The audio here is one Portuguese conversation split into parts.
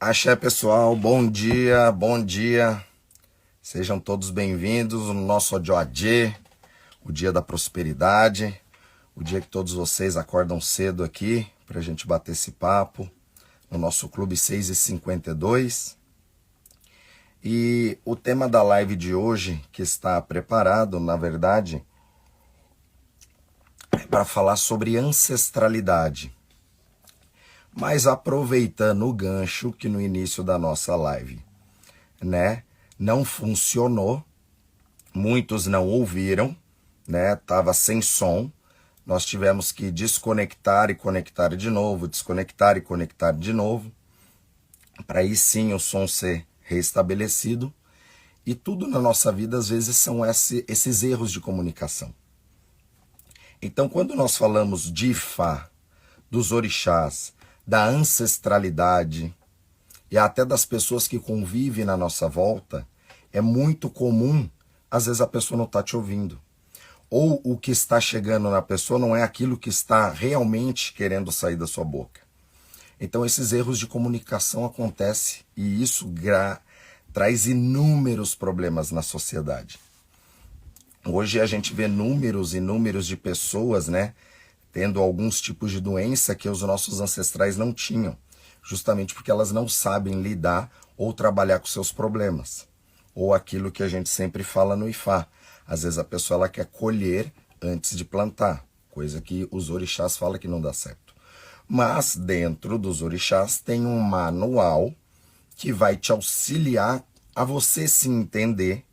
Axé, pessoal, bom dia, bom dia. Sejam todos bem-vindos no nosso Odioadê, o dia da prosperidade, o dia que todos vocês acordam cedo aqui para a gente bater esse papo no nosso Clube 6h52. E o tema da live de hoje, que está preparado, na verdade, é para falar sobre ancestralidade. Mas aproveitando o gancho que no início da nossa live, não funcionou, muitos não ouviram, tava sem som, nós tivemos que desconectar e conectar de novo, desconectar e conectar de novo, para aí sim o som ser restabelecido. E tudo na nossa vida às vezes são esses erros de comunicação. Então quando nós falamos de Ifá, dos orixás, da ancestralidade e até das pessoas que convivem na nossa volta, é muito comum, às vezes a pessoa não está te ouvindo. Ou o que está chegando na pessoa não é aquilo que está realmente querendo sair da sua boca. Então esses erros de comunicação acontecem e isso traz inúmeros problemas na sociedade. Hoje a gente vê números e números de pessoas, tendo alguns tipos de doença que os nossos ancestrais não tinham, justamente porque elas não sabem lidar ou trabalhar com seus problemas. Ou aquilo que a gente sempre fala no Ifá. Às vezes a pessoa ela quer colher antes de plantar, coisa que os orixás falam que não dá certo. Mas dentro dos orixás tem um manual que vai te auxiliar a você se entender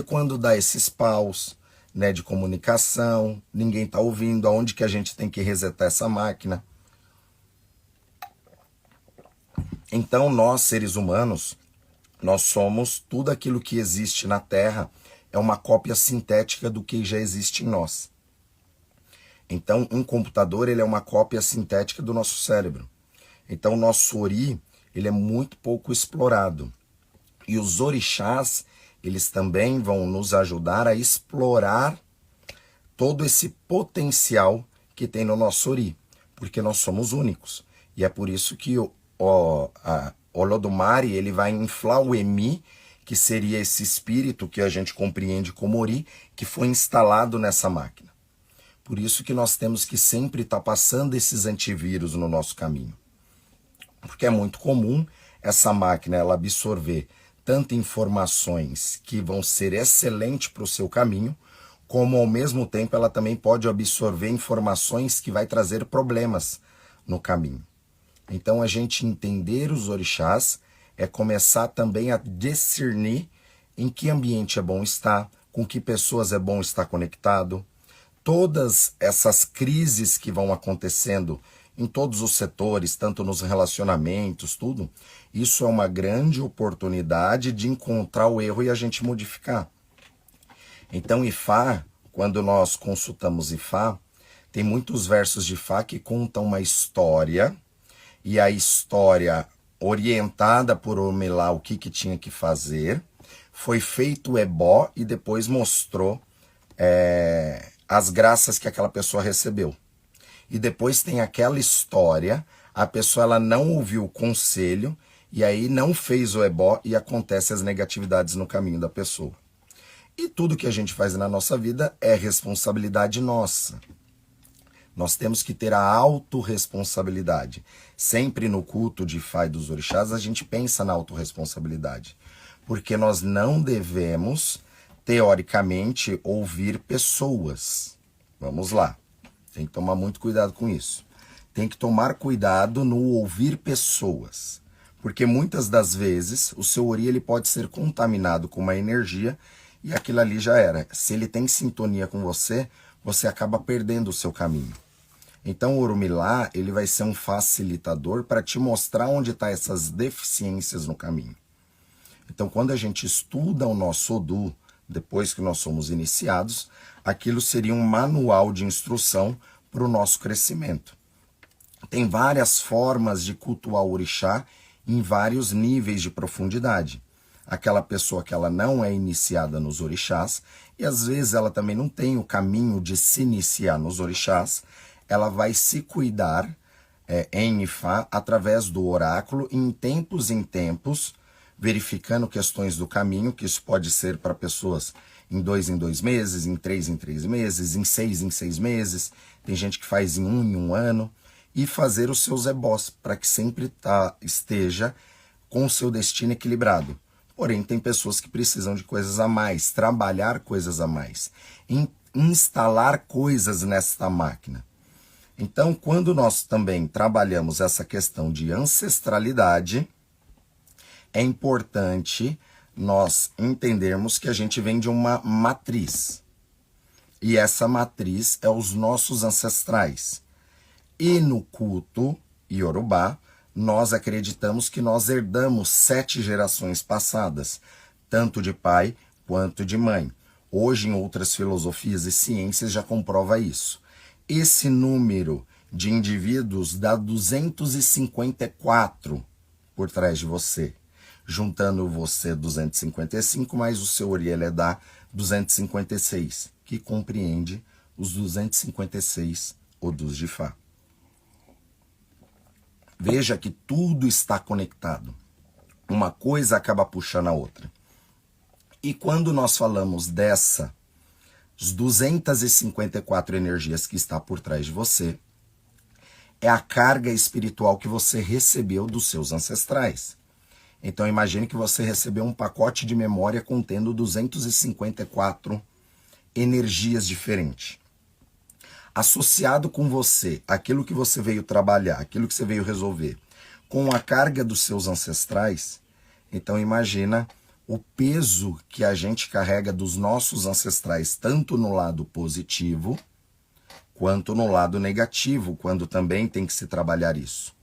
quando dá esses paus, de comunicação, ninguém está ouvindo, aonde que a gente tem que resetar essa máquina. Então nós, seres humanos, nós somos tudo aquilo que existe na Terra, é uma cópia sintética do que já existe em nós. Então um computador ele é uma cópia sintética do nosso cérebro. Então o nosso ori ele é muito pouco explorado. E os orixás, eles também vão nos ajudar a explorar todo esse potencial que tem no nosso ori, porque nós somos únicos. E é por isso que o Olodumare ele vai inflar o Emi, que seria esse espírito que a gente compreende como ori, que foi instalado nessa máquina. Por isso que nós temos que sempre estar passando esses antivírus no nosso caminho. Porque é muito comum essa máquina ela absorver tanto informações que vão ser excelentes para o seu caminho, como ao mesmo tempo ela também pode absorver informações que vai trazer problemas no caminho. Então a gente entender os orixás é começar também a discernir em que ambiente é bom estar, com que pessoas é bom estar conectado. Todas essas crises que vão acontecendo em todos os setores, tanto nos relacionamentos, tudo, isso é uma grande oportunidade de encontrar o erro e a gente modificar. Então Ifá, quando nós consultamos Ifá, tem muitos versos de Ifá que contam uma história, e a história orientada por Orumilá o que tinha que fazer, foi feito o ebó e depois mostrou as graças que aquela pessoa recebeu. E depois tem aquela história, a pessoa ela não ouviu o conselho, e aí não fez o ebó e acontece as negatividades no caminho da pessoa. E tudo que a gente faz na nossa vida é responsabilidade nossa. Nós temos que ter a autorresponsabilidade. Sempre no culto de Ifá e dos orixás a gente pensa na autorresponsabilidade. Porque nós não devemos, teoricamente, ouvir pessoas. Vamos lá. Tem que tomar muito cuidado com isso. Tem que tomar cuidado no ouvir pessoas. Porque muitas das vezes o seu ori ele pode ser contaminado com uma energia e aquilo ali já era. Se ele tem sintonia com você, você acaba perdendo o seu caminho. Então o Orumilá ele vai ser um facilitador para te mostrar onde estão essas deficiências no caminho. Então quando a gente estuda o nosso Odu, depois que nós somos iniciados, aquilo seria um manual de instrução para o nosso crescimento. Tem várias formas de cultuar o orixá em vários níveis de profundidade. Aquela pessoa que ela não é iniciada nos orixás, e às vezes ela também não tem o caminho de se iniciar nos orixás, ela vai se cuidar em Ifá através do oráculo, em tempos, verificando questões do caminho, que isso pode ser para pessoas em 2 meses, em 3 meses, em 6 meses, tem gente que faz em um ano, e fazer os seus ebós, para que sempre esteja com o seu destino equilibrado. Porém, tem pessoas que precisam de coisas a mais, trabalhar coisas a mais, instalar coisas nesta máquina. Então, quando nós também trabalhamos essa questão de ancestralidade, é importante nós entendermos que a gente vem de uma matriz. E essa matriz é os nossos ancestrais. E no culto Iorubá, nós acreditamos que nós herdamos 7 gerações passadas, tanto de pai quanto de mãe. Hoje, em outras filosofias e ciências, já comprova isso. Esse número de indivíduos dá 254 por trás de você. Juntando você 255, mais o seu Uriel dá 256, que compreende os 256 Odus de Fá. Veja que tudo está conectado. Uma coisa acaba puxando a outra. E quando nós falamos dessas 254 energias que está por trás de você, é a carga espiritual que você recebeu dos seus ancestrais. Então imagine que você recebeu um pacote de memória contendo 254 energias diferentes. Associado com você, aquilo que você veio trabalhar, aquilo que você veio resolver, com a carga dos seus ancestrais, então imagina o peso que a gente carrega dos nossos ancestrais, tanto no lado positivo, quanto no lado negativo, quando também tem que se trabalhar isso.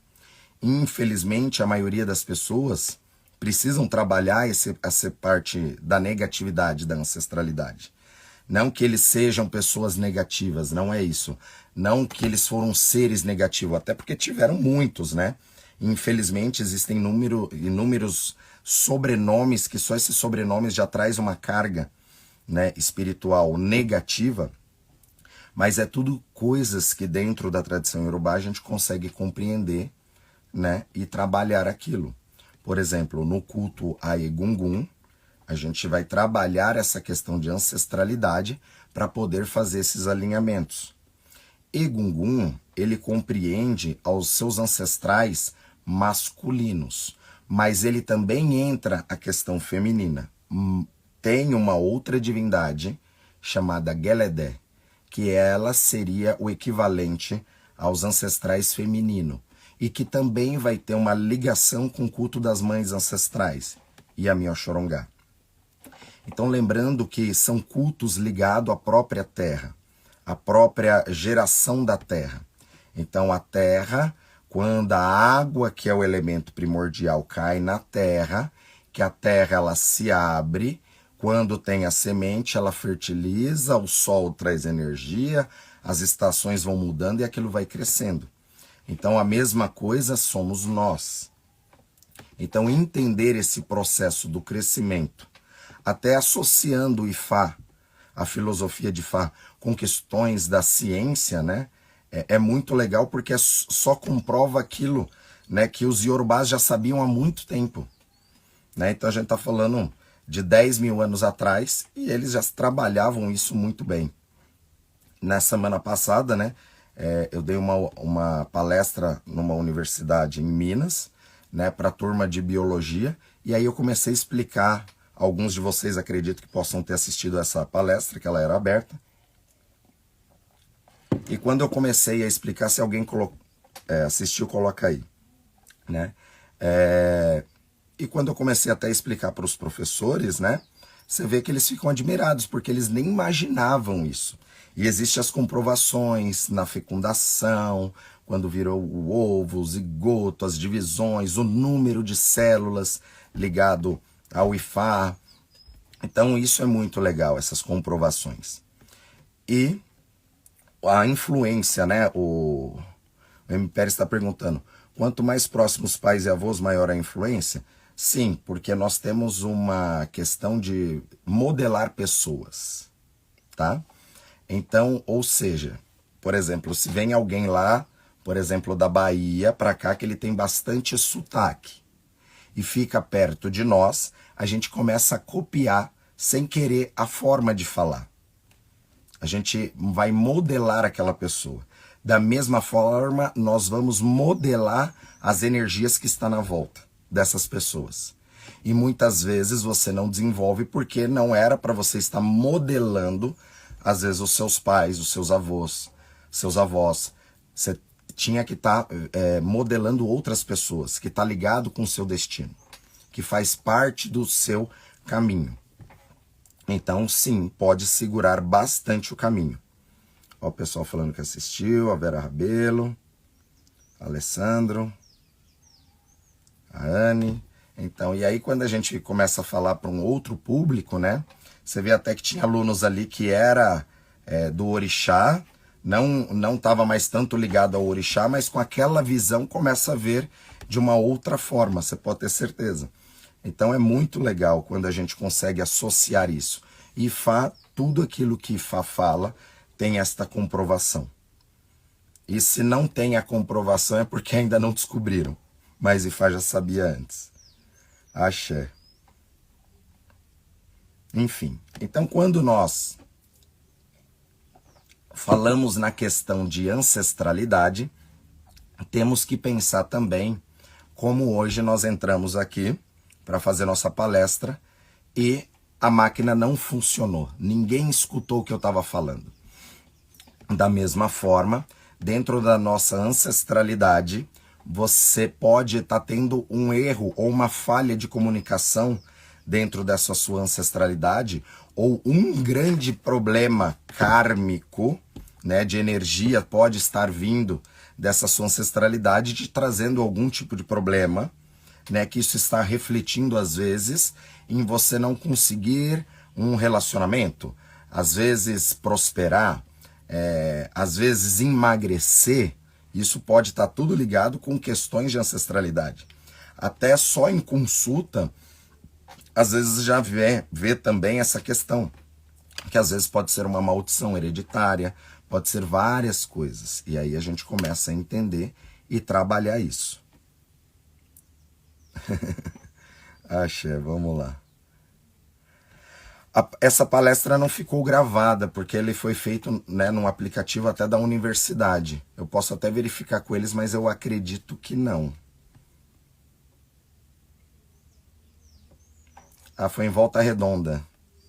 Infelizmente, a maioria das pessoas precisam trabalhar essa parte da negatividade, da ancestralidade. Não que eles sejam pessoas negativas, não é isso. Não que eles foram seres negativos, até porque tiveram muitos, né? Infelizmente, existem inúmeros sobrenomes, que só esses sobrenomes já traz uma carga, né, espiritual negativa, mas é tudo coisas que dentro da tradição iorubá a gente consegue compreender, né, e trabalhar aquilo. Por exemplo, no culto a Egungun, a gente vai trabalhar essa questão de ancestralidade para poder fazer esses alinhamentos. Egungun, ele compreende aos seus ancestrais masculinos, mas ele também entra a questão feminina. Tem uma outra divindade chamada Geledé, que ela seria o equivalente aos ancestrais feminino, e que também vai ter uma ligação com o culto das mães ancestrais, Yami Oxorongá. Então, lembrando que são cultos ligados à própria terra, à própria geração da terra. Então, a terra, quando a água, que é o elemento primordial, cai na terra, que a terra ela se abre, quando tem a semente, ela fertiliza, o sol traz energia, as estações vão mudando e aquilo vai crescendo. Então, a mesma coisa somos nós. Então, entender esse processo do crescimento, até associando o Ifá, a filosofia de Ifá, com questões da ciência, né? É muito legal porque só comprova aquilo, né, que os iorubás já sabiam há muito tempo. Né? Então, a gente está falando de 10 mil anos atrás e eles já trabalhavam isso muito bem. Na semana passada, né, eu dei uma palestra numa universidade em Minas, né, para a turma de biologia, e aí eu comecei a explicar. Alguns de vocês acredito que possam ter assistido essa palestra, que ela era aberta. E quando eu comecei a explicar, se alguém assistiu, coloca aí. Né? E quando eu comecei até a explicar para os professores, né, você vê que eles ficam admirados, porque eles nem imaginavam isso. E existem as comprovações na fecundação, quando virou o ovo, o zigoto, as divisões, o número de células ligado ao Ifá. Então isso é muito legal, essas comprovações. E a influência, né? O M. Pérez está perguntando, quanto mais próximos pais e avós, maior a influência? Sim, porque nós temos uma questão de modelar pessoas, tá? Então, ou seja, por exemplo, se vem alguém lá por exemplo, da Bahia para cá, que ele tem bastante sotaque e fica perto de nós, a gente começa a copiar sem querer a forma de falar. A gente vai modelar aquela pessoa. Da mesma forma, nós vamos modelar as energias que estão na volta dessas pessoas. E muitas vezes você não desenvolve porque não era para você estar modelando, às vezes, os seus pais, os seus avós. Você tinha que estar modelando outras pessoas, que está ligado com o seu destino, que faz parte do seu caminho. Então, sim, pode segurar bastante o caminho. Ó, o pessoal falando que assistiu, a Vera Rabelo, a Alessandro, a Anne. Então, e aí quando a gente começa a falar para um outro público, né? Você vê até que tinha alunos ali que era do orixá, não estava mais tanto ligado ao orixá, mas com aquela visão começa a ver de uma outra forma, você pode ter certeza. Então é muito legal quando a gente consegue associar isso. E tudo aquilo que Ifá fala tem esta comprovação. E se não tem a comprovação é porque ainda não descobriram. Mas Ifá já sabia antes. Axé. Enfim, então quando nós falamos na questão de ancestralidade, temos que pensar também como hoje nós entramos aqui para fazer nossa palestra e a máquina não funcionou. Ninguém escutou o que eu estava falando. Da mesma forma, dentro da nossa ancestralidade, você pode estar tendo um erro ou uma falha de comunicação dentro dessa sua ancestralidade, ou um grande problema kármico, né, de energia pode estar vindo dessa sua ancestralidade, te trazendo algum tipo de problema, né, que isso está refletindo às vezes em você não conseguir um relacionamento, às vezes prosperar, às vezes emagrecer. Isso pode estar tudo ligado com questões de ancestralidade. Até só em consulta, às vezes já vê também essa questão, que às vezes pode ser uma maldição hereditária, pode ser várias coisas. E aí a gente começa a entender e trabalhar isso. Axé, vamos lá. Essa palestra não ficou gravada, porque ele foi feito, né, num aplicativo até da universidade. Eu posso até verificar com eles, mas eu acredito que não. Ah, foi em Volta Redonda,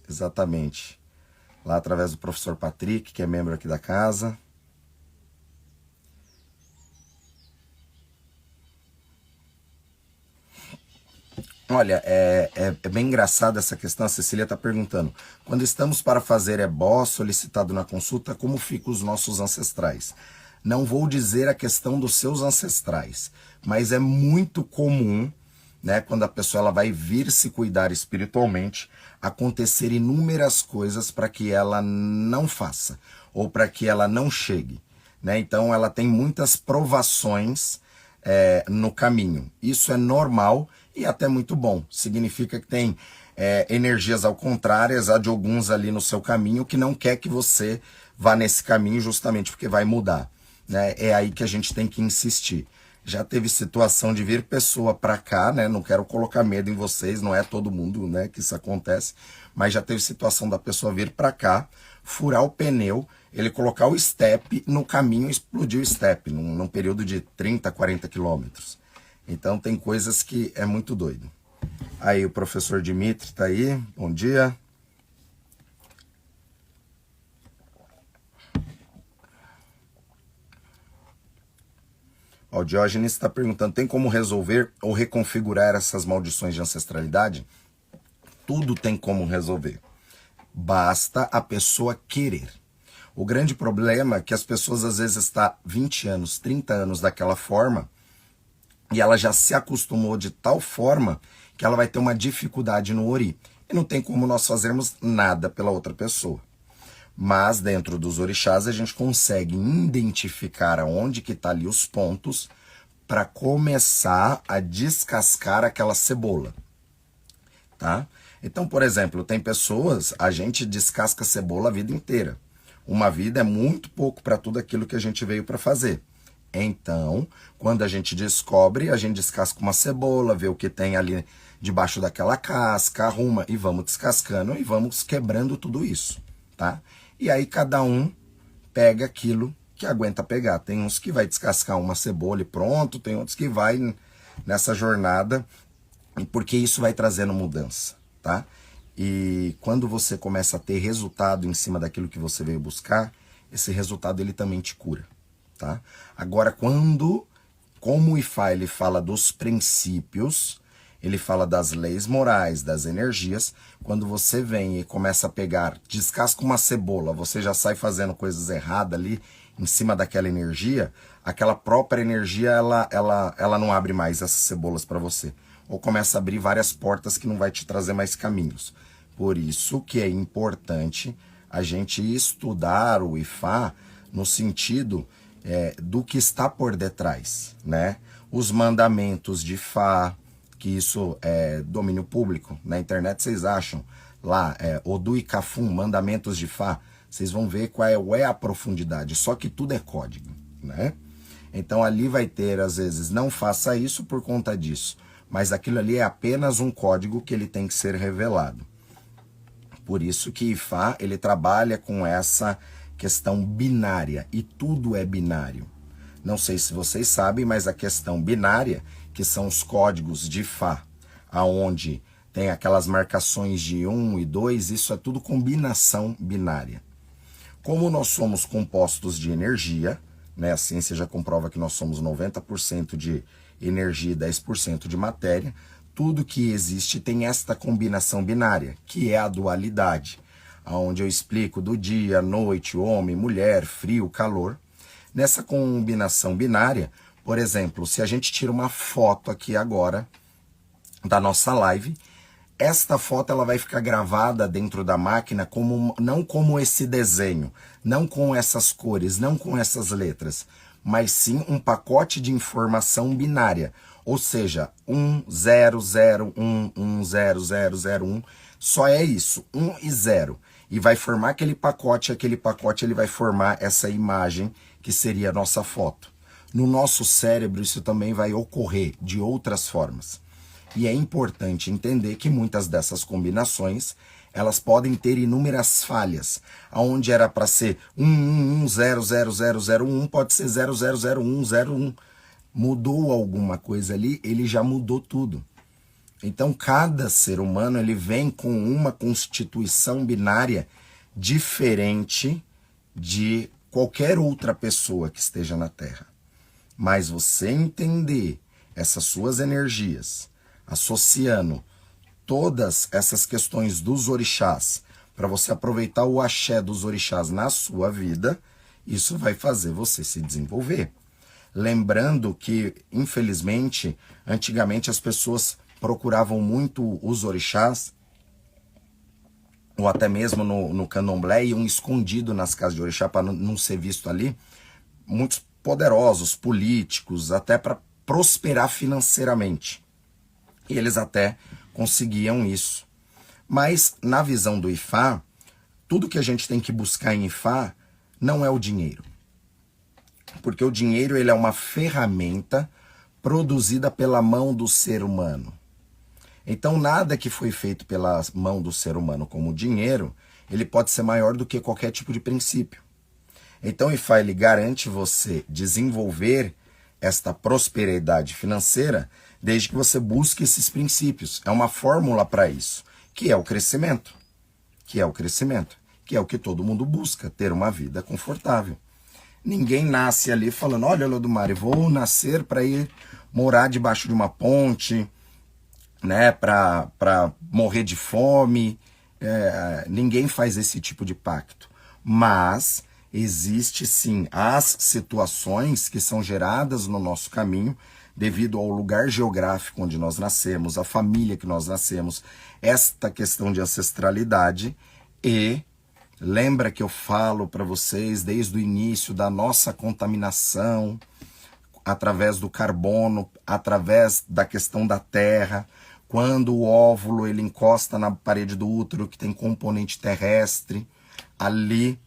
exatamente. Lá através do professor Patrick, que é membro aqui da casa. Olha, é bem engraçado essa questão, a Cecília está perguntando. Quando estamos para fazer ebó solicitado na consulta, como ficam os nossos ancestrais? Não vou dizer a questão dos seus ancestrais, mas é muito comum, né, quando a pessoa ela vai vir se cuidar espiritualmente, acontecer inúmeras coisas para que ela não faça, ou para que ela não chegue, né? Então ela tem muitas provações no caminho. Isso é normal e até muito bom. Significa que tem energias ao contrárias, há de alguns ali no seu caminho que não quer que você vá nesse caminho justamente porque vai mudar, né? É aí que a gente tem que insistir. Já teve situação de vir pessoa para cá, né? Não quero colocar medo em vocês, não é todo mundo, né, que isso acontece, mas já teve situação da pessoa vir para cá, furar o pneu, ele colocar o step no caminho e explodir o step, num período de 30, 40 quilômetros. Então tem coisas que é muito doido. Aí o professor Dimitri tá aí, bom dia. Ó, o Diógenes está perguntando, tem como resolver ou reconfigurar essas maldições de ancestralidade? Tudo tem como resolver. Basta a pessoa querer. O grande problema é que as pessoas às vezes estão 20 anos, 30 anos daquela forma e ela já se acostumou de tal forma que ela vai ter uma dificuldade no ori. E não tem como nós fazermos nada pela outra pessoa. Mas dentro dos orixás a gente consegue identificar aonde que está ali os pontos para começar a descascar aquela cebola, tá? Então, por exemplo, tem pessoas, a gente descasca cebola a vida inteira. Uma vida é muito pouco para tudo aquilo que a gente veio para fazer. Então, quando a gente descobre, a gente descasca uma cebola, vê o que tem ali debaixo daquela casca, arruma e vamos descascando e vamos quebrando tudo isso, tá? E aí cada um pega aquilo que aguenta pegar. Tem uns que vai descascar uma cebola e pronto, tem outros que vai nessa jornada, porque isso vai trazendo mudança, tá? E quando você começa a ter resultado em cima daquilo que você veio buscar, esse resultado ele também te cura, tá? Agora, como o Ifá ele fala dos princípios, ele fala das leis morais, das energias, quando você vem e começa a pegar, descasca uma cebola, você já sai fazendo coisas erradas ali em cima daquela energia, aquela própria energia, ela não abre mais essas cebolas para você. Ou começa a abrir várias portas que não vai te trazer mais caminhos. Por isso que é importante a gente estudar o Ifá no sentido do que está por detrás, né? Os mandamentos de Ifá, que isso é domínio público. Na internet vocês acham lá, Odu e Cafum, mandamentos de Ifá, vocês vão ver qual é a profundidade, só que tudo é código, né? Então ali vai ter, às vezes, não faça isso por conta disso, mas aquilo ali é apenas um código que ele tem que ser revelado. Por isso que Ifá, ele trabalha com essa questão binária, e tudo é binário. Não sei se vocês sabem, mas a questão binária, que são os códigos de Ifá, aonde tem aquelas marcações de 1 e 2, isso é tudo combinação binária. Como nós somos compostos de energia, né, a ciência já comprova que nós somos 90% de energia e 10% de matéria, tudo que existe tem esta combinação binária, que é a dualidade, onde eu explico do dia, noite, homem, mulher, frio, calor. Nessa combinação binária, por exemplo, se a gente tira uma foto aqui agora da nossa live, esta foto ela vai ficar gravada dentro da máquina não como esse desenho, não com essas cores, não com essas letras, mas sim um pacote de informação binária, ou seja, 1001100001, só é isso, 1 e 0, e vai formar aquele pacote ele vai formar essa imagem que seria a nossa foto. No nosso cérebro isso também vai ocorrer de outras formas. E é importante entender que muitas dessas combinações, elas podem ter inúmeras falhas. Onde era para ser 111000001, pode ser 000101. Mudou alguma coisa ali, ele já mudou tudo. Então, cada ser humano ele vem com uma constituição binária diferente de qualquer outra pessoa que esteja na Terra. Mas você entender essas suas energias, associando todas essas questões dos orixás, para você aproveitar o axé dos orixás na sua vida, isso vai fazer você se desenvolver. Lembrando que, infelizmente, antigamente as pessoas procuravam muito os orixás, ou até mesmo no candomblé, iam escondido nas casas de orixá para não ser visto ali, muitos poderosos, políticos, até para prosperar financeiramente. E eles até conseguiam isso. Mas, na visão do Ifá, tudo que a gente tem que buscar em Ifá não é o dinheiro. Porque o dinheiro ele é uma ferramenta produzida pela mão do ser humano. Então, nada que foi feito pela mão do ser humano como dinheiro, ele pode ser maior do que qualquer tipo de princípio. Então, o Ifá ele garante você desenvolver esta prosperidade financeira desde que você busque esses princípios. É uma fórmula para isso, que é o crescimento. Que é o crescimento. Que é o que todo mundo busca, ter uma vida confortável. Ninguém nasce ali falando, olha, Lodumare, vou nascer para ir morar debaixo de uma ponte, né, para morrer de fome. Ninguém faz esse tipo de pacto. Mas existe sim as situações que são geradas no nosso caminho devido ao lugar geográfico onde nós nascemos, a família que nós nascemos, esta questão de ancestralidade. E lembra que eu falo para vocês desde o início da nossa contaminação através do carbono, através da questão da terra, quando o óvulo ele encosta na parede do útero que tem componente terrestre, ali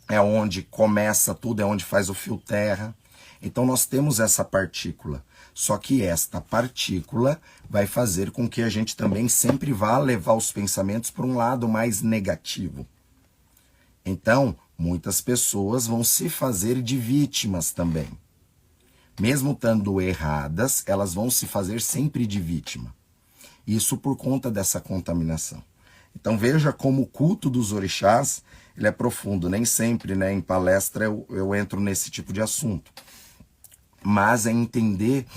é onde começa tudo, é onde faz o fio terra. Então nós temos essa partícula. Só que esta partícula vai fazer com que a gente também sempre vá levar os pensamentos para um lado mais negativo. Então, muitas pessoas vão se fazer de vítimas também. Mesmo estando erradas, elas vão se fazer sempre de vítima. Isso por conta dessa contaminação. Então veja como o culto dos orixás, ele é profundo. Nem sempre, né, em palestra eu entro nesse tipo de assunto. Mas é entender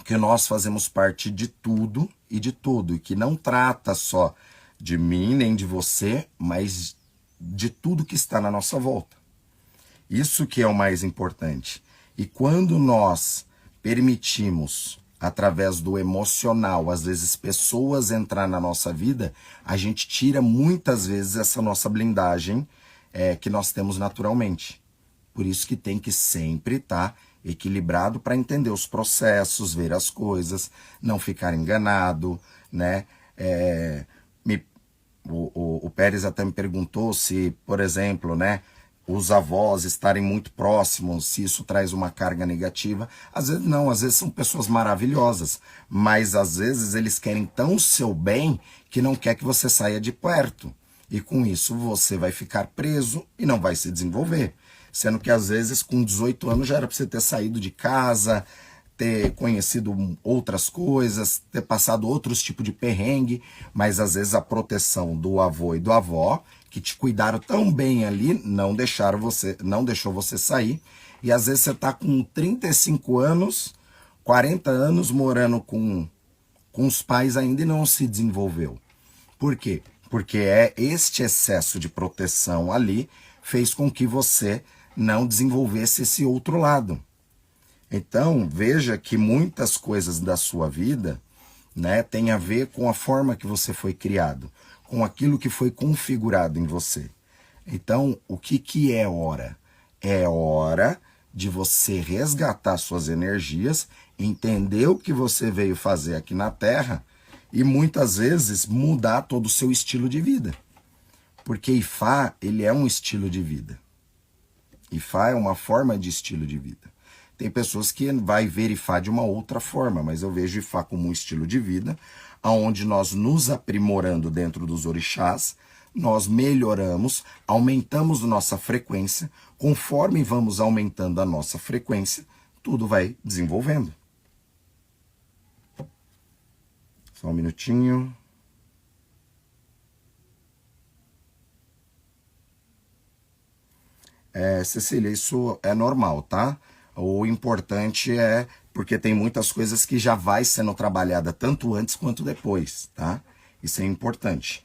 que nós fazemos parte de tudo e de tudo. E que não trata só de mim nem de você, mas de tudo que está na nossa volta. Isso que é o mais importante. E quando nós permitimos, através do emocional, às vezes pessoas entrar na nossa vida, a gente tira muitas vezes essa nossa blindagem que nós temos naturalmente. Por isso que tem que sempre estar equilibrado para entender os processos, ver as coisas, não ficar enganado, né? O Pérez até me perguntou se, por exemplo, né, os avós estarem muito próximos, se isso traz uma carga negativa. Às vezes não, às vezes são pessoas maravilhosas, mas às vezes eles querem tão o seu bem que não quer que você saia de perto. E com isso você vai ficar preso e não vai se desenvolver. Sendo que às vezes com 18 anos já era para você ter saído de casa, ter conhecido outras coisas, ter passado outros tipos de perrengue, mas às vezes a proteção do avô e do avó, que te cuidaram tão bem ali, não deixou você sair. E às vezes você está com 35 anos, 40 anos morando com os pais ainda e não se desenvolveu. Por quê? Porque este excesso de proteção ali fez com que você não desenvolvesse esse outro lado. Então, veja que muitas coisas da sua vida, né, tem a ver com a forma que você foi criado, com aquilo que foi configurado em você. Então, o que é hora? É hora de você resgatar suas energias, entender o que você veio fazer aqui na Terra e muitas vezes mudar todo o seu estilo de vida. Porque Ifá, ele é um estilo de vida. Ifá é uma forma de estilo de vida. Tem pessoas que vai ver Ifá de uma outra forma, mas eu vejo Ifá como um estilo de vida, onde nós nos aprimorando dentro dos orixás, nós melhoramos, aumentamos nossa frequência, conforme vamos aumentando a nossa frequência, tudo vai desenvolvendo. Só um minutinho. Cecília, isso é normal, tá? O importante é, porque tem muitas coisas que já vai sendo trabalhada tanto antes quanto depois, tá? Isso é importante.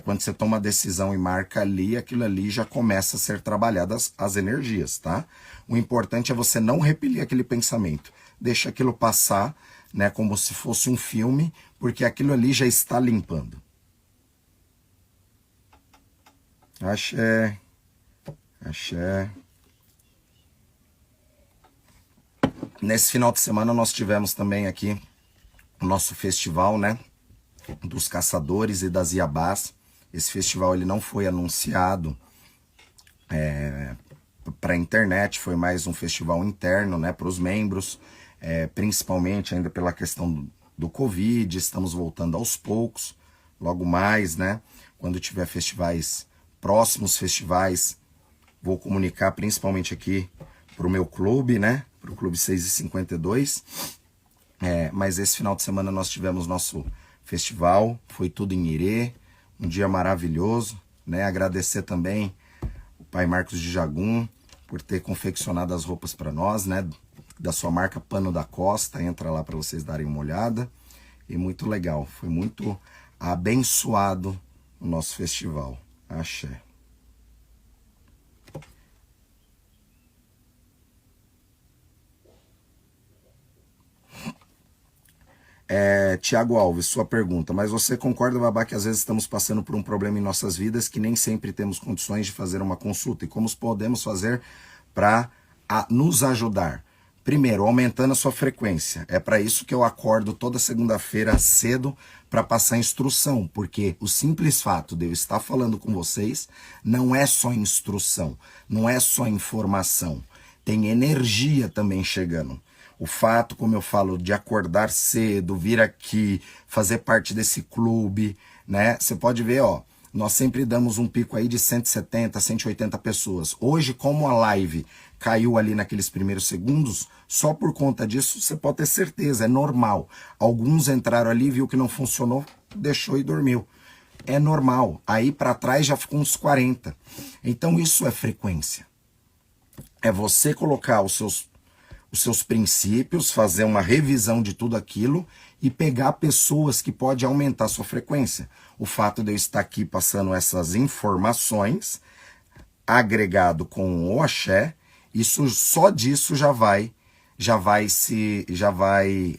Quando você toma a decisão e marca ali, aquilo ali já começa a ser trabalhado as energias, tá? O importante é você não repelir aquele pensamento. Deixa aquilo passar, né, como se fosse um filme, porque aquilo ali já está limpando. Axé. Axé. Nesse final de semana nós tivemos também aqui o nosso festival, né, dos caçadores e das iabás. Esse festival ele não foi anunciado para a internet, foi mais um festival interno, né, para os membros, principalmente ainda pela questão do Covid. Estamos voltando aos poucos, logo mais, né, quando tiver festivais, próximos festivais, vou comunicar principalmente aqui para o meu clube, né? Para o Clube 652. Mas esse final de semana nós tivemos nosso festival, foi tudo em Irê, um dia maravilhoso, né? Agradecer também o pai Marcos de Jagum por ter confeccionado as roupas para nós, né? Da sua marca Pano da Costa, entra lá para vocês darem uma olhada. E muito legal, foi muito abençoado o nosso festival. Axé. Tiago Alves, sua pergunta. Mas você concorda, Babá, que às vezes estamos passando por um problema em nossas vidas que nem sempre temos condições de fazer uma consulta? E como podemos fazer para nos ajudar? Primeiro, aumentando a sua frequência. É para isso que eu acordo toda segunda-feira cedo para passar instrução. Porque o simples fato de eu estar falando com vocês não é só instrução, não é só informação. tem energia também chegando. O fato, como eu falo, de acordar cedo, vir aqui, fazer parte desse clube, né? Você pode ver, ó, nós sempre damos um pico aí de 170, 180 pessoas. Hoje, como a live caiu ali naqueles primeiros segundos, só por conta disso você pode ter certeza, é normal. Alguns entraram ali, viu que não funcionou, deixou e dormiu. É normal. Aí para trás já ficou uns 40. Então isso é frequência. É você colocar os seus princípios, fazer uma revisão de tudo aquilo e pegar pessoas que podem aumentar a sua frequência. O fato de eu estar aqui passando essas informações, agregado com o axé, isso só disso já vai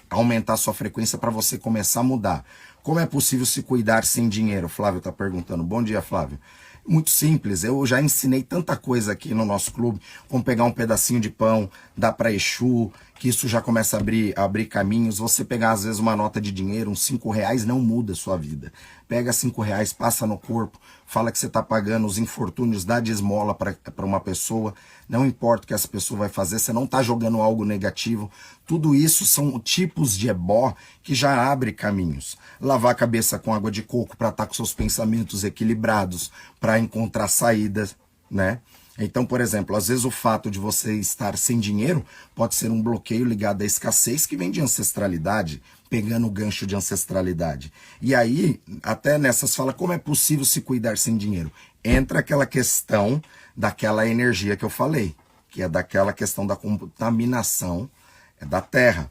aumentar a sua frequência para você começar a mudar. Como é possível se cuidar sem dinheiro? Flávio está perguntando. Bom dia, Flávio. Muito simples, eu já ensinei tanta coisa aqui no nosso clube, como pegar um pedacinho de pão, dar para Exu, que isso já começa a abrir caminhos. Você pegar às vezes uma nota de dinheiro, uns 5 reais, não muda a sua vida. Pega 5 reais, passa no corpo, fala que você está pagando os infortúnios, dá de esmola para uma pessoa, não importa o que essa pessoa vai fazer, você não está jogando algo negativo. Tudo isso são tipos de ebó que já abre caminhos. Lavar a cabeça com água de coco para estar com seus pensamentos equilibrados, para encontrar saídas, né? Então, por exemplo, às vezes o fato de você estar sem dinheiro pode ser um bloqueio ligado à escassez que vem de ancestralidade, pegando o gancho de ancestralidade. E aí, até nessas fala, como é possível se cuidar sem dinheiro? Entra aquela questão daquela energia que eu falei, que é daquela questão da contaminação da terra.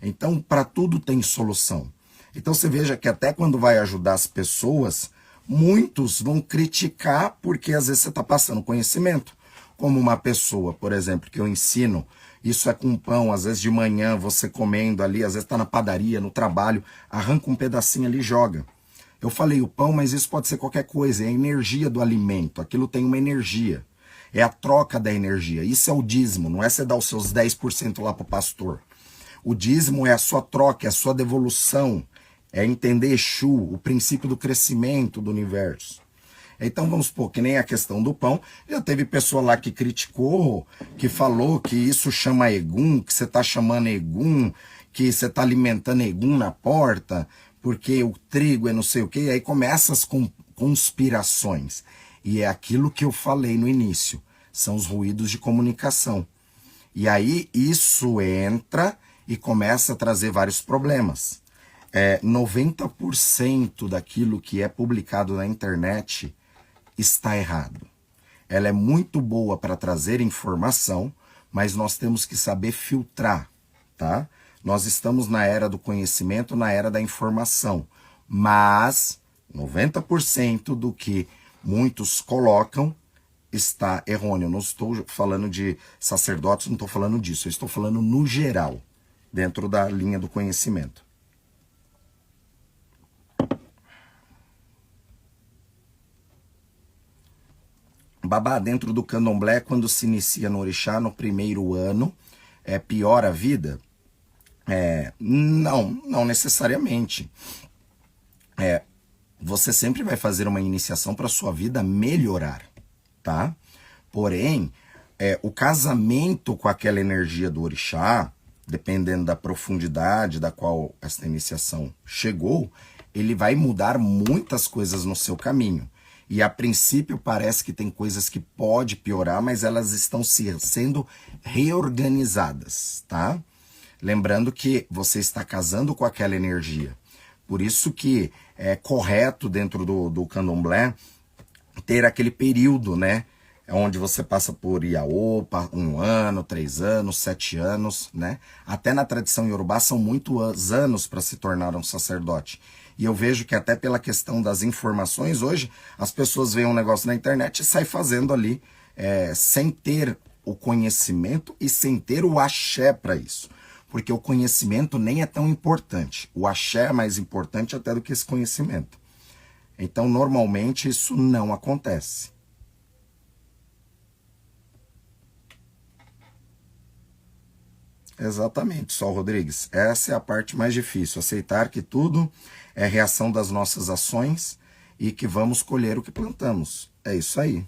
Então, para tudo tem solução. Então, você veja que até quando vai ajudar as pessoas, muitos vão criticar porque às vezes você está passando conhecimento. Como uma pessoa, por exemplo, que eu ensino, isso é com pão, às vezes de manhã você comendo ali, às vezes está na padaria, no trabalho, arranca um pedacinho ali e joga. Eu falei o pão, mas isso pode ser qualquer coisa, é a energia do alimento, aquilo tem uma energia. É a troca da energia, isso é o dízimo, não é você dar os seus 10% lá para o pastor. O dízimo é a sua troca, é a sua devolução, é entender Exu, o princípio do crescimento do universo. Então vamos supor que nem a questão do pão, já teve pessoa lá que criticou, que falou que isso chama Egum, que você está chamando Egum, que você está alimentando Egum na porta, porque o trigo é não sei o quê, e aí começam as conspirações. E é aquilo que eu falei no início, são os ruídos de comunicação. E aí isso entra e começa a trazer vários problemas. 90% daquilo que é publicado na internet está errado. Ela é muito boa para trazer informação, mas nós temos que saber filtrar, tá? Nós estamos na era do conhecimento, na era da informação, mas 90% do que muitos colocam está errôneo. Eu não estou falando de sacerdotes, não estou falando disso, eu estou falando no geral, dentro da linha do conhecimento. Babá, dentro do candomblé, quando se inicia no orixá, no primeiro ano, piora a vida? Não necessariamente. Você sempre vai fazer uma iniciação para sua vida melhorar, tá? Porém, o casamento com aquela energia do orixá, dependendo da profundidade da qual essa iniciação chegou, ele vai mudar muitas coisas no seu caminho. E a princípio parece que tem coisas que pode piorar, mas elas estão sendo reorganizadas, tá? Lembrando que você está casando com aquela energia. Por isso que é correto dentro do candomblé ter aquele período, né? Onde você passa por Iaô, 1 ano, 3 anos, 7 anos, né? Até na tradição iorubá são muitos anos para se tornar um sacerdote. E eu vejo que até pela questão das informações, hoje as pessoas veem um negócio na internet e saem fazendo ali, sem ter o conhecimento e sem ter o axé para isso. Porque o conhecimento nem é tão importante. O axé é mais importante até do que esse conhecimento. Então, normalmente, isso não acontece. Exatamente, Sol Rodrigues. Essa é a parte mais difícil. Aceitar que tudo é reação das nossas ações e que vamos colher o que plantamos. É isso aí.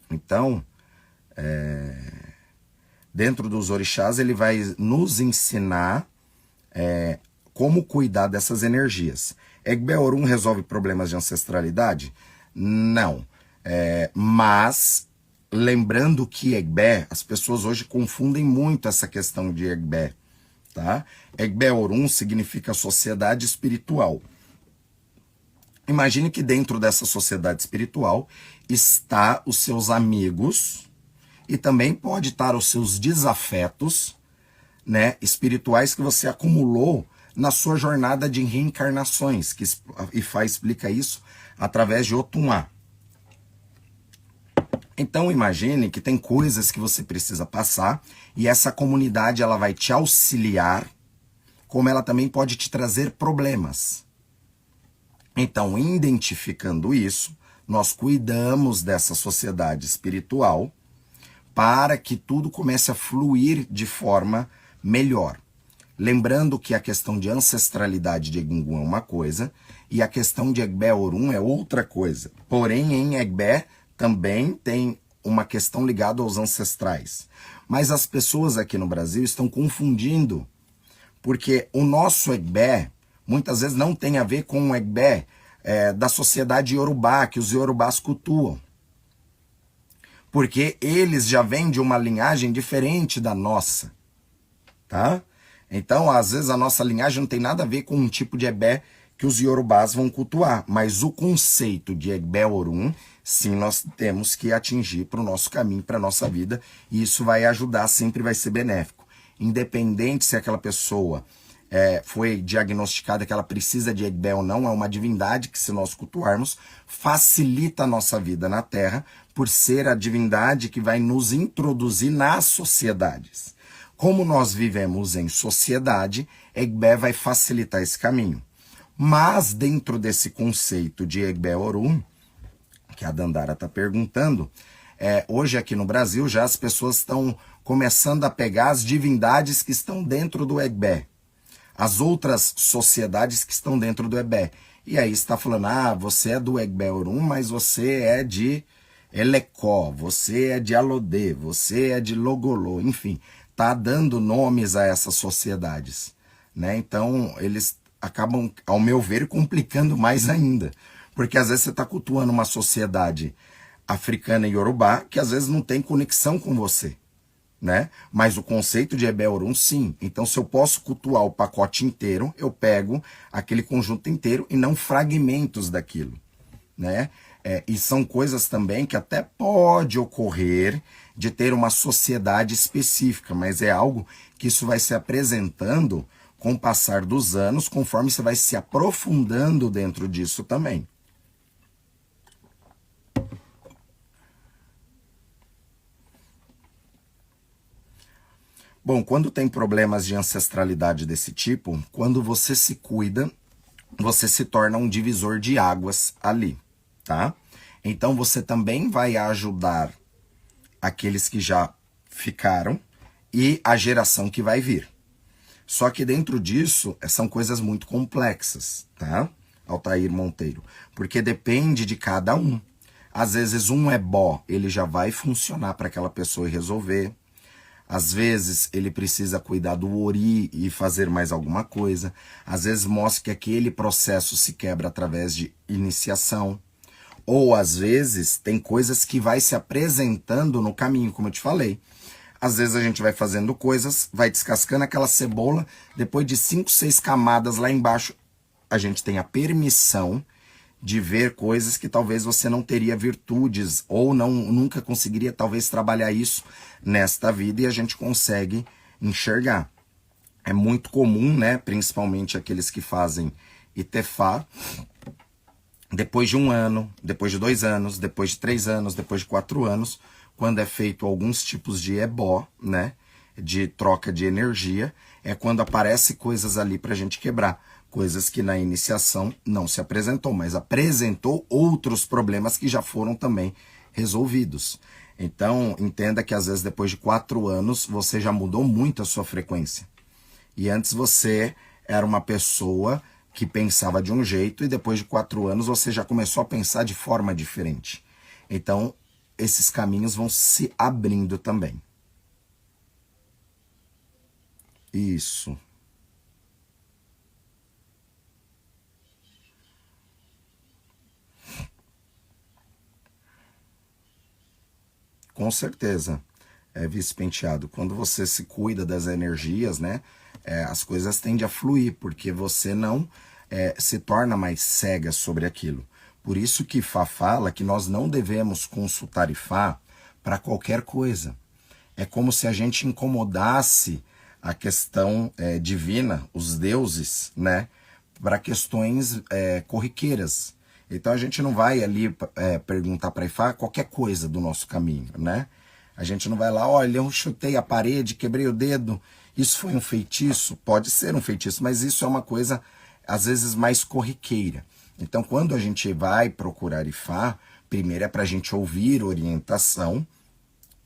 Então, Dentro dos orixás, ele vai nos ensinar como cuidar dessas energias. Egbé Orum resolve problemas de ancestralidade? Não. Mas, lembrando que Egbé, as pessoas hoje confundem muito essa questão de Egbé. Tá? Egbé Orum significa sociedade espiritual. Imagine que dentro dessa sociedade espiritual está os seus amigos e também pode estar os seus desafetos, né, espirituais que você acumulou na sua jornada de reencarnações, que Ifá explica isso através de Otunhá. Então imagine que tem coisas que você precisa passar e essa comunidade ela vai te auxiliar, como ela também pode te trazer problemas. Então, identificando isso, nós cuidamos dessa sociedade espiritual para que tudo comece a fluir de forma melhor. Lembrando que a questão de ancestralidade de Egungun é uma coisa e a questão de Egbé Orum é outra coisa. Porém, em Egbé também tem uma questão ligada aos ancestrais. Mas as pessoas aqui no Brasil estão confundindo, porque o nosso Egbé muitas vezes não tem a ver com o Egbé da sociedade Yorubá, que os Yorubás cultuam. Porque eles já vêm de uma linhagem diferente da nossa, tá? Então, às vezes, a nossa linhagem não tem nada a ver com um tipo de Egbé que os Yorubás vão cultuar. Mas o conceito de Egbé Orum, sim, nós temos que atingir para o nosso caminho, para a nossa vida. E isso vai ajudar, sempre vai ser benéfico. Independente se aquela pessoa foi diagnosticada que ela precisa de Egbé ou não, é uma divindade que, se nós cultuarmos, facilita a nossa vida na Terra, por ser a divindade que vai nos introduzir nas sociedades. Como nós vivemos em sociedade, Egbé vai facilitar esse caminho. Mas dentro desse conceito de Egbé Orum, que a Dandara está perguntando, hoje aqui no Brasil já as pessoas estão começando a pegar as divindades que estão dentro do Egbé, as outras sociedades que estão dentro do Egbé. E aí está falando, você é do Egbé Orum, mas você é de Elecó, você é de Alodê, você é de Logolô, enfim, tá dando nomes a essas sociedades, né? Então eles acabam, ao meu ver, complicando mais ainda, porque às vezes você está cultuando uma sociedade africana e Yorubá que às vezes não tem conexão com você, né? Mas o conceito de Egbé Orum, sim. Então, se eu posso cultuar o pacote inteiro, eu pego aquele conjunto inteiro e não fragmentos daquilo, né? E são coisas também que até pode ocorrer de ter uma sociedade específica, mas é algo que isso vai se apresentando com o passar dos anos, conforme você vai se aprofundando dentro disso também. Bom, quando tem problemas de ancestralidade desse tipo, quando você se cuida, você se torna um divisor de águas ali, tá? Então você também vai ajudar aqueles que já ficaram e a geração que vai vir. Só que dentro disso são coisas muito complexas, tá? Altair Monteiro, porque depende de cada um. Às vezes um ebó, ele já vai funcionar para aquela pessoa e resolver. Às vezes ele precisa cuidar do ori e fazer mais alguma coisa. Às vezes mostra que aquele processo se quebra através de iniciação. Ou às vezes tem coisas que vai se apresentando no caminho, como eu te falei. Às vezes a gente vai fazendo coisas, vai descascando aquela cebola, depois de 5, 6 camadas lá embaixo, a gente tem a permissão de ver coisas que talvez você não teria virtudes ou nunca conseguiria talvez trabalhar isso nesta vida, e a gente consegue enxergar. É muito comum, né, principalmente aqueles que fazem Itefá, depois de 1 ano, depois de 2 anos, depois de 3 anos, depois de 4 anos, quando é feito alguns tipos de ebó, né, de troca de energia, é quando aparece coisas ali pra gente quebrar. Coisas que na iniciação não se apresentou, mas apresentou outros problemas que já foram também resolvidos. Então, entenda que às vezes depois de 4 anos, você já mudou muito a sua frequência. E antes você era uma pessoa que pensava de um jeito e depois de 4 anos você já começou a pensar de forma diferente. Então, esses caminhos vão se abrindo também. Isso. Com certeza, vice-penteado. Quando você se cuida das energias, né, as coisas tendem a fluir, porque você não se torna mais cega sobre aquilo. Por isso que Fá fala que nós não devemos consultar Ifá para qualquer coisa. É como se a gente incomodasse a questão divina, os deuses, né, para questões corriqueiras. Então a gente não vai ali perguntar para Ifá qualquer coisa do nosso caminho, né? A gente não vai lá, olha, eu chutei a parede, quebrei o dedo, isso foi um feitiço? Pode ser um feitiço, mas isso é uma coisa, às vezes, mais corriqueira. Então, quando a gente vai procurar Ifá, primeiro é para a gente ouvir orientação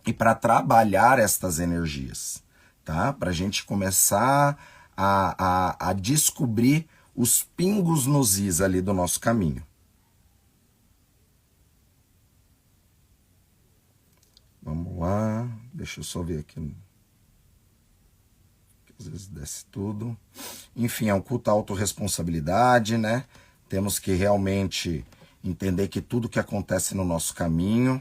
e para trabalhar estas energias, tá? Para a gente começar a descobrir os pingos nos is ali do nosso caminho. Vamos lá, deixa eu só ver aqui. Às vezes desce tudo. Enfim, é um culto à autorresponsabilidade, né? Temos que realmente entender que tudo que acontece no nosso caminho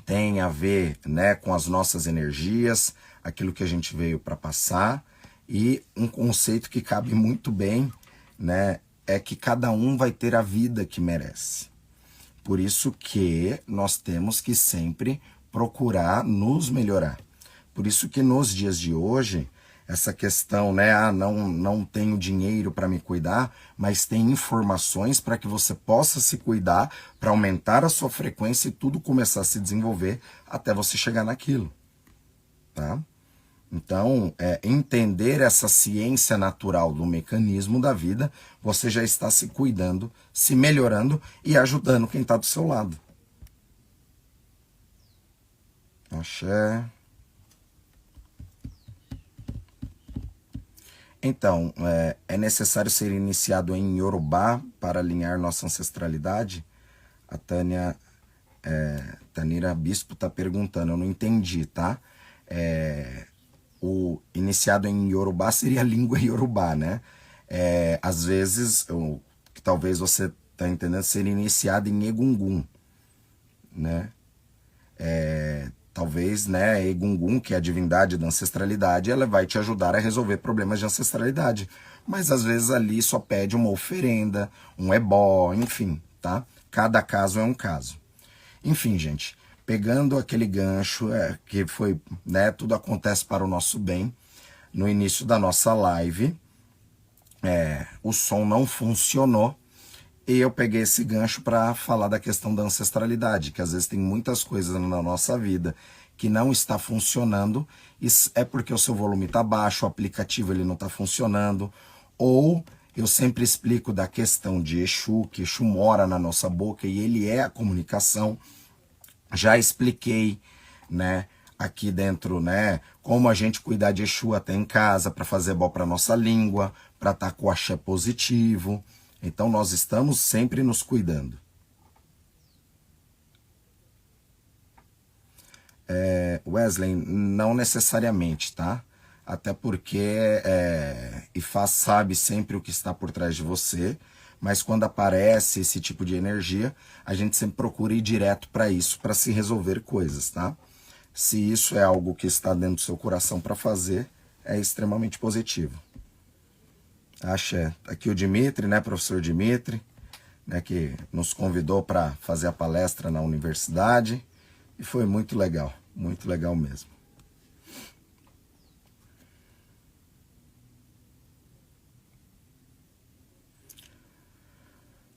tem a ver, né, com as nossas energias, aquilo que a gente veio para passar. E um conceito que cabe muito bem, né, é que cada um vai ter a vida que merece. Por isso que nós temos que sempre procurar nos melhorar. Por isso que nos dias de hoje, essa questão, né, não tenho dinheiro para me cuidar, mas tem informações para que você possa se cuidar, para aumentar a sua frequência e tudo começar a se desenvolver até você chegar naquilo, tá? Então, entender essa ciência natural do mecanismo da vida, você já está se cuidando, se melhorando e ajudando quem está do seu lado. Axé. Então, é necessário ser iniciado em Yorubá para alinhar nossa ancestralidade? A Tanira Bispo está perguntando, eu não entendi, tá? O iniciado em Yorubá seria a língua Yorubá, né? Às vezes, que talvez você está entendendo, ser iniciado em Egungun, né? Talvez, né, Egungun, que é a divindade da ancestralidade, ela vai te ajudar a resolver problemas de ancestralidade. Mas às vezes ali só pede uma oferenda, um ebó, enfim, tá? Cada caso é um caso. Enfim, gente, pegando aquele gancho que foi, né, tudo acontece para o nosso bem, no início da nossa live, o som não funcionou, e eu peguei esse gancho para falar da questão da ancestralidade, que às vezes tem muitas coisas na nossa vida que não está funcionando, e é porque o seu volume está baixo, o aplicativo ele não está funcionando, ou eu sempre explico da questão de Exu, que Exu mora na nossa boca e ele é a comunicação. Já expliquei, né, aqui dentro, né, como a gente cuidar de Exu até em casa, para fazer bom para nossa língua, para estar com o axé positivo. Então, nós estamos sempre nos cuidando. Wesley, não necessariamente, tá? Até porque Ifá sabe sempre o que está por trás de você, mas quando aparece esse tipo de energia, a gente sempre procura ir direto para isso, para se resolver coisas, tá? Se isso é algo que está dentro do seu coração para fazer, é extremamente positivo. Axé. Aqui o Dimitri, né, professor Dimitri, né, que nos convidou para fazer a palestra na universidade e foi muito legal mesmo.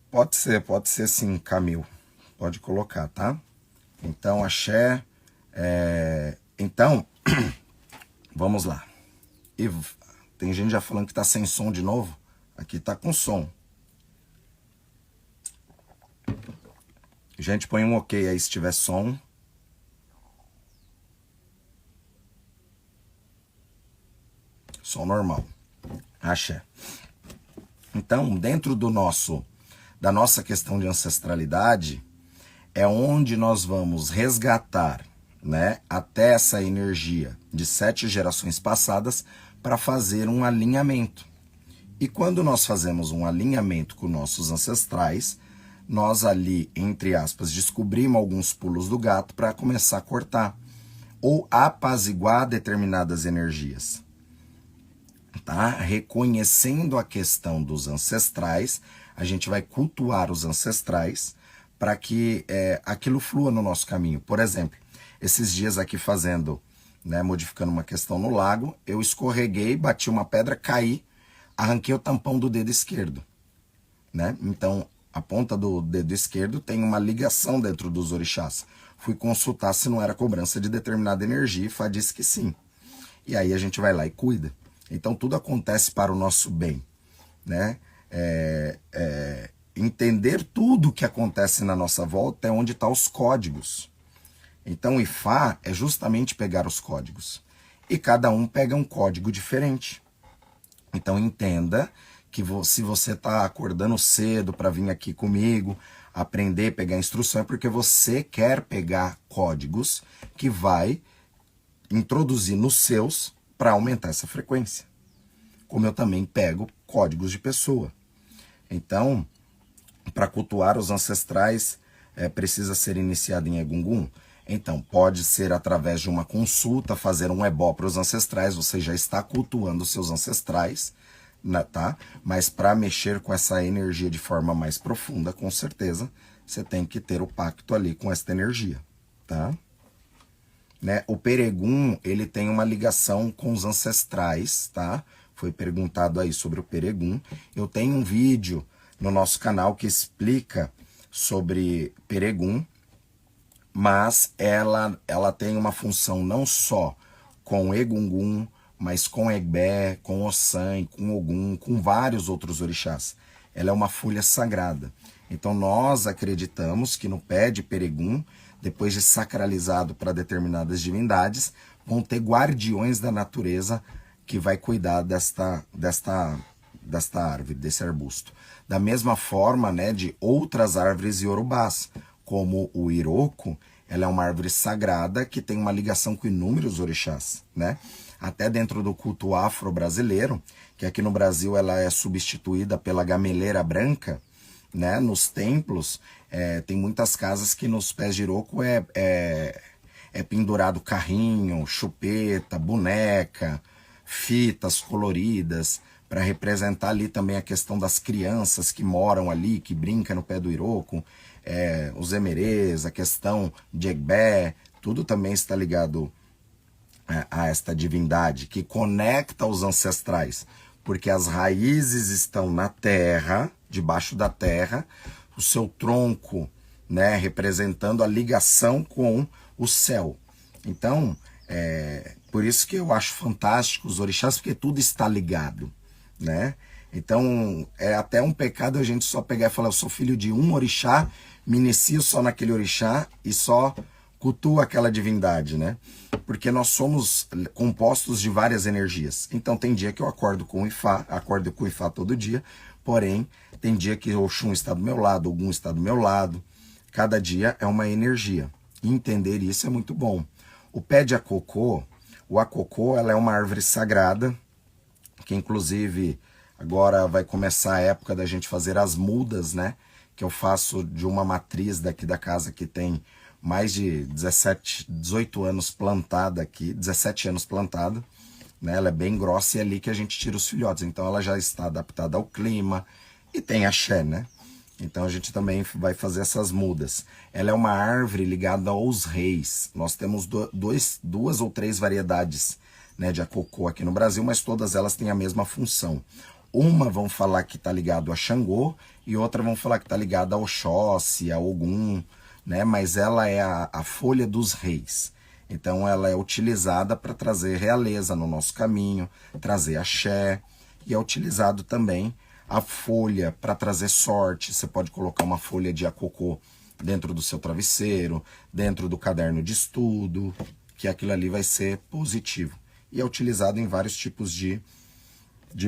Pode ser sim, Camil. Pode colocar, tá? Então, axé. Então, vamos lá. E tem gente já falando que tá sem som de novo. Aqui tá com som. Gente, põe um ok aí se tiver som. Som normal. Axé. Então, dentro da nossa questão de ancestralidade, é onde nós vamos resgatar, né, até essa energia de 7 gerações passadas, para fazer um alinhamento. E quando nós fazemos um alinhamento com nossos ancestrais, nós ali, entre aspas, descobrimos alguns pulos do gato para começar a cortar ou apaziguar determinadas energias. Tá? Reconhecendo a questão dos ancestrais, a gente vai cultuar os ancestrais para que aquilo flua no nosso caminho. Por exemplo, esses dias aqui fazendo, né, modificando uma questão no lago, eu escorreguei, bati uma pedra, caí, arranquei o tampão do dedo esquerdo, né? Então, a ponta do dedo esquerdo tem uma ligação dentro dos orixás. Fui consultar se não era cobrança de determinada energia e Fá disse que sim. E aí a gente vai lá e cuida. Então, tudo acontece para o nosso bem, né? Entender tudo que acontece na nossa volta é onde estão os códigos. Então, Ifá é justamente pegar os códigos. E cada um pega um código diferente. Então, entenda que se você está acordando cedo para vir aqui comigo, aprender, pegar instrução, é porque você quer pegar códigos que vai introduzir nos seus para aumentar essa frequência. Como eu também pego códigos de pessoa. Então, para cultuar os ancestrais, precisa ser iniciado em Egungun? Então, pode ser através de uma consulta, fazer um ebó para os ancestrais, você já está cultuando os seus ancestrais, tá? Mas para mexer com essa energia de forma mais profunda, com certeza, você tem que ter o pacto ali com esta energia, tá? Né? O Peregum, ele tem uma ligação com os ancestrais, tá? Foi perguntado aí sobre o Peregum. Eu tenho um vídeo no nosso canal que explica sobre Peregum, mas ela tem uma função não só com Egungun, mas com Egbé, com Ossan, com Ogum, com vários outros orixás. Ela é uma folha sagrada. Então nós acreditamos que no pé de Peregum, depois de sacralizado para determinadas divindades, vão ter guardiões da natureza que vai cuidar desta árvore, desse arbusto. Da mesma forma, né, de outras árvores iorubás, como o Iroko, ela é uma árvore sagrada que tem uma ligação com inúmeros orixás, né? Até dentro do culto afro-brasileiro, que aqui no Brasil ela é substituída pela gameleira branca, né? Nos templos, tem muitas casas que nos pés de Iroko é pendurado carrinho, chupeta, boneca, fitas coloridas, para representar ali também a questão das crianças que moram ali, que brincam no pé do Iroko, os emerês, a questão de Egbé, tudo também está ligado a esta divindade que conecta os ancestrais, porque as raízes estão na terra, debaixo da terra, o seu tronco, né, representando a ligação com o céu. Então, por isso que eu acho fantástico os orixás, porque tudo está ligado, né? Então, é até um pecado a gente só pegar e falar, eu sou filho de um orixá, me inicio só naquele orixá e só cultuo aquela divindade, né? Porque nós somos compostos de várias energias. Então, tem dia que eu acordo com o Ifá, acordo com o Ifá todo dia, porém, tem dia que o Oxum está do meu lado, Ogum está do meu lado. Cada dia é uma energia. E entender isso é muito bom. O pé de acocô, o acocô, ela é uma árvore sagrada, que inclusive agora vai começar a época da gente fazer as mudas, né? Que eu faço de uma matriz daqui da casa que tem mais de 18 anos plantada aqui, 17 anos plantada, né? Ela é bem grossa e é ali que a gente tira os filhotes. Então ela já está adaptada ao clima e tem axé, né? Então a gente também vai fazer essas mudas. Ela é uma árvore ligada aos reis. Nós temos duas ou três variedades, né, de acocô aqui no Brasil, mas todas elas têm a mesma função. Uma vão falar que está ligado a Xangô e outra vão falar que está ligada a Oxóssi, a Ogum, né? Mas ela é a folha dos reis. Então ela é utilizada para trazer realeza no nosso caminho, trazer axé, e é utilizado também a folha para trazer sorte. Você pode colocar uma folha de acocô dentro do seu travesseiro, dentro do caderno de estudo, que aquilo ali vai ser positivo. E é utilizado em vários tipos de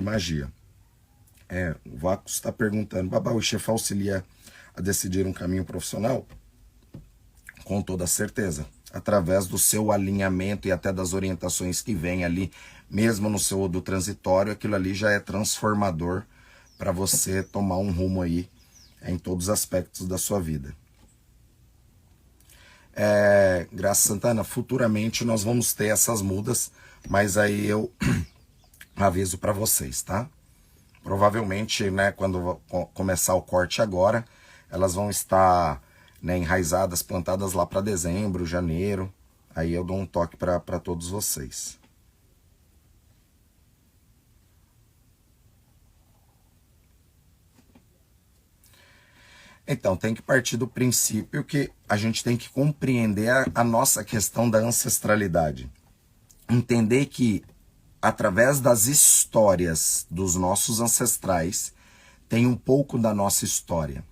magia. O Vacos está perguntando, Babá, o Ixefá auxilia a decidir um caminho profissional? Com toda certeza. Através do seu alinhamento e até das orientações que vêm ali mesmo no seu do transitório, aquilo ali já é transformador para você tomar um rumo aí em todos os aspectos da sua vida. Graça Santana, futuramente nós vamos ter essas mudas, mas aí eu aviso para vocês, tá? Provavelmente, né, quando começar o corte agora, elas vão estar, né, enraizadas, plantadas lá para dezembro, janeiro. Aí eu dou um toque para todos vocês. Então, tem que partir do princípio que a gente tem que compreender a nossa questão da ancestralidade. Entender que, através das histórias dos nossos ancestrais, tem um pouco da nossa história.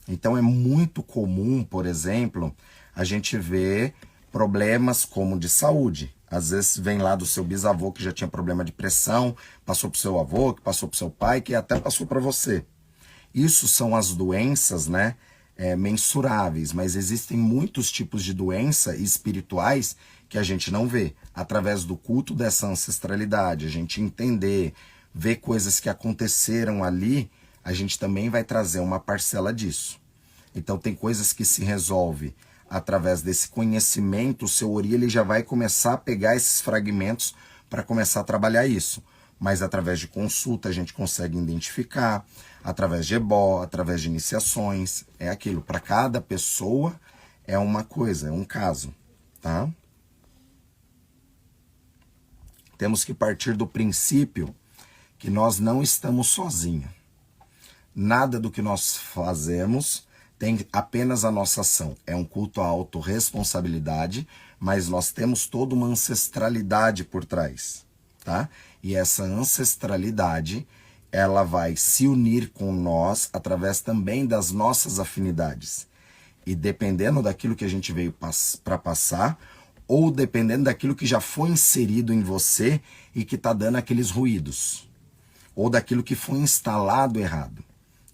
Então, é muito comum, por exemplo, a gente ver problemas como de saúde. Às vezes vem lá do seu bisavô que já tinha problema de pressão, passou para o seu avô, que passou para o seu pai, que até passou para você. Isso são as doenças, né, mensuráveis, mas existem muitos tipos de doença espirituais que a gente não vê. Através do culto dessa ancestralidade, a gente entender, ver coisas que aconteceram ali, a gente também vai trazer uma parcela disso. Então tem coisas que se resolve através desse conhecimento, o seu Ori ele já vai começar a pegar esses fragmentos para começar a trabalhar isso. Mas através de consulta a gente consegue identificar, através de ebó, através de iniciações, é aquilo. Para cada pessoa é uma coisa, é um caso, tá? Temos que partir do princípio que nós não estamos sozinhos. Nada do que nós fazemos tem apenas a nossa ação. É um culto à autorresponsabilidade, mas nós temos toda uma ancestralidade por trás, tá? E essa ancestralidade, ela vai se unir com nós através também das nossas afinidades. E dependendo daquilo que a gente veio para passar, ou dependendo daquilo que já foi inserido em você e que está dando aqueles ruídos, ou daquilo que foi instalado errado.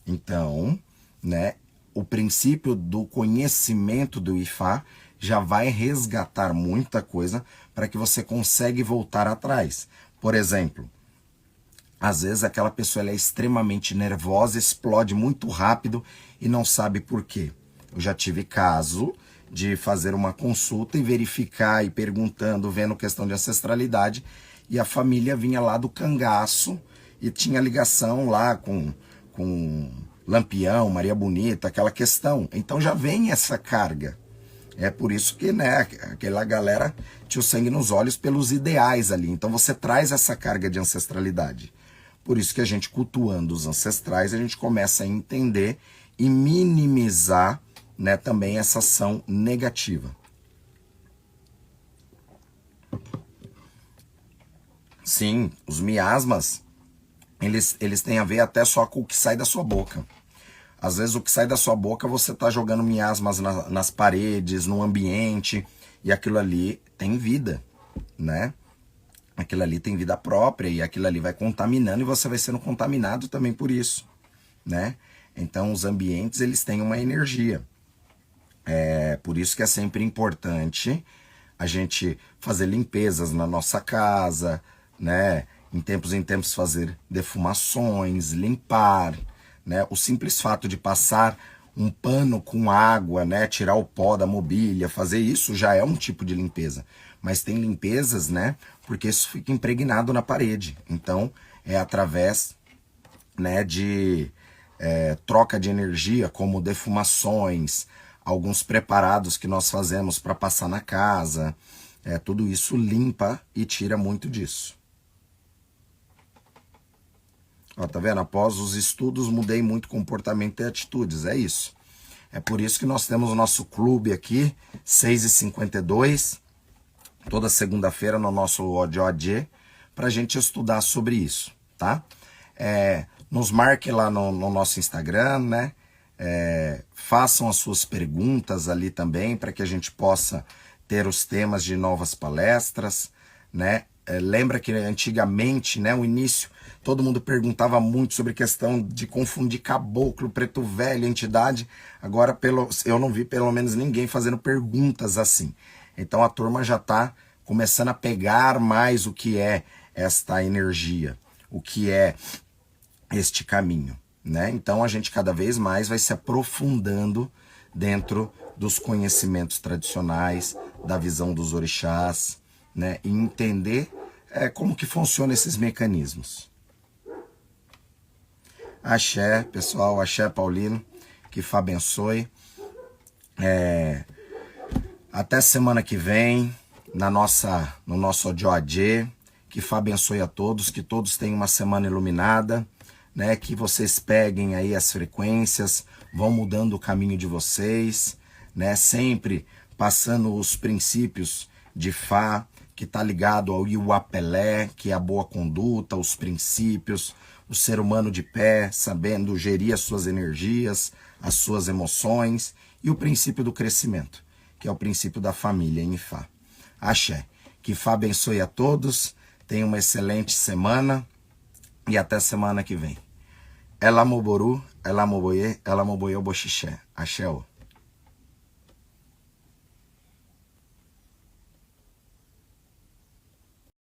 Então, né, o princípio do conhecimento do Ifá já vai resgatar muita coisa para que você consiga voltar atrás. Por exemplo, às vezes aquela pessoa ela é extremamente nervosa, explode muito rápido e não sabe por quê. Eu já tive caso de fazer uma consulta e verificar e perguntando, vendo questão de ancestralidade, e a família vinha lá do cangaço e tinha ligação lá com Lampião, Maria Bonita, aquela questão. Então já vem essa carga. É por isso que, né, aquela galera tinha o sangue nos olhos pelos ideais ali. Então você traz essa carga de ancestralidade. Por isso que a gente, cultuando os ancestrais, a gente começa a entender e minimizar, né, também essa ação negativa. Sim, os miasmas, eles têm a ver até só com o que sai da sua boca. Às vezes o que sai da sua boca, você está jogando miasmas nas paredes, no ambiente, e aquilo ali tem vida, né? Aquilo ali tem vida própria e aquilo ali vai contaminando e você vai sendo contaminado também por isso, né? Então os ambientes, eles têm uma energia. É por isso que é sempre importante a gente fazer limpezas na nossa casa, né? Em tempos fazer defumações, limpar, né? O simples fato de passar um pano com água, né? Tirar o pó da mobília, fazer isso já é um tipo de limpeza. Mas tem limpezas, né? Porque isso fica impregnado na parede. Então, é através, né, de troca de energia, como defumações, alguns preparados que nós fazemos para passar na casa. Tudo isso limpa e tira muito disso. Ó, tá vendo? Após os estudos, mudei muito comportamento e atitudes. É isso. É por isso que nós temos o nosso clube aqui, 6h52, toda segunda-feira no nosso ODOD, para a gente estudar sobre isso, tá? Nos marque lá no nosso Instagram, né? Façam as suas perguntas ali também, para que a gente possa ter os temas de novas palestras, né? Lembra que antigamente, né, o início, todo mundo perguntava muito sobre questão de confundir caboclo, preto velho, entidade. Agora eu não vi pelo menos ninguém fazendo perguntas assim. Então a turma já está começando a pegar mais o que é esta energia, o que é este caminho, né? Então a gente cada vez mais vai se aprofundando dentro dos conhecimentos tradicionais, da visão dos orixás, né? E entender como que funcionam esses mecanismos. Axé, pessoal, axé Paulino, que Fá abençoe. Até semana que vem, no nosso Odioadê, que Fá abençoe a todos, que todos tenham uma semana iluminada, né? Que vocês peguem aí as frequências, vão mudando o caminho de vocês, né? Sempre passando os princípios de Fá, que está ligado ao Iuapelé, que é a boa conduta, os princípios, o ser humano de pé, sabendo gerir as suas energias, as suas emoções, e o princípio do crescimento, que é o princípio da família em Fá. Axé. Que Fá abençoe a todos, tenham uma excelente semana e até semana que vem. Elamoboru, Elamoboye, Elamoboye Boxixé. Axé.